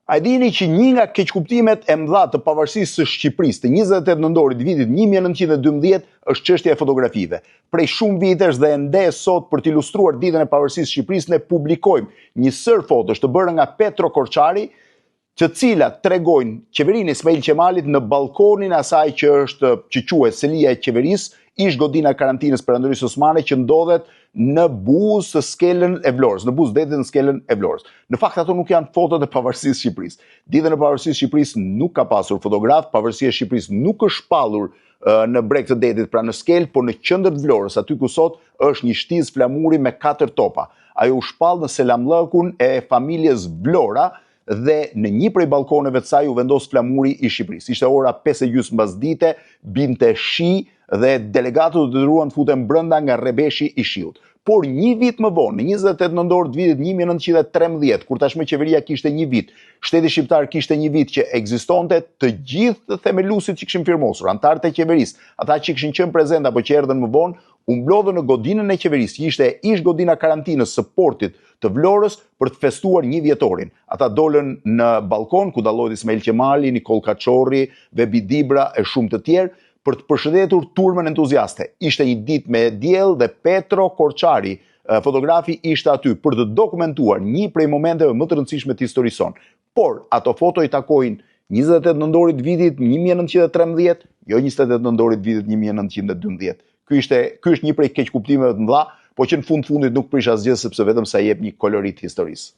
A dini që një nga keqkuptimet e mëdha të pavarësisë së Shqipërisë të 28 nëntorit vitit 1912 është çështja e fotografive. Prej shumë vitesh dhe ende sot për të ilustruar ditën e pavarësisë së Shqipërisë ne publikojmë një sër fotosh të bërë nga Petro Korçari, të cilat tregojnë qeverinë e Ismail Qemalit në balkonin e asaj që quhet Selia e Qeverisë, ish godina e karantinës Perandorisë Osmane që ndodhet në buzë të skelën e Vlorës, në buzë detit në skelën e Vlorës. Në fakt ato nuk janë fotot e pavarësisë së Shqipërisë. Ditën e pavarësisë së Shqipërisë nuk ka pasur fotograf, pavarësia e Shqipërisë nuk është shpallur në breg të detit pra në skelë, por në qendër të Vlorës, aty ku sot është një shtiz flamuri me 4 topa. Ajo u shpall në selamllëkun e familjes Vlora dhe në një prej balkoneve të saj u vendos flamuri i Shqipërisë. Ishte ora 5:30 mbasdite, binte shi dhe delegatët u detyruan të futen brenda nga rrebeshi i shiut. Por një vit më vonë, në 28 nëntor të vitit 1913, kur tashmë qeveria kishte një vit, shteti shqiptar kishte një vit që ekzistonte, të gjithë të themeluesit që kishin firmosur, antarët e qeverisë, ata që kishin qenë prezent apo që erdhën më vonë, u mblodhën në godinën e qeverisë, që ishte ish godina karantinës së portit të Vlorës për të festuar një vjetorin. Ata dolën në balkon ku dallohet Ismail Qemali, Nikol Kaçorri, Vebi Dibra e shumë të tjerë, për të përshëndetur turmën entuziaste. Ishte një ditë me diell dhe Petro Korçari, fotografi, ishte aty për të dokumentuar një prej momenteve më të rëndësishme të historisë sonë. Por ato foto i takojnë 28 nëntorit vitit 1913, jo 28 nëntorit vitit 1912. Ky është një prej keqkuptimeve të mëdha, po që në fundit nuk prish asgjë sepse vetëm sa jep një kolorit historisë.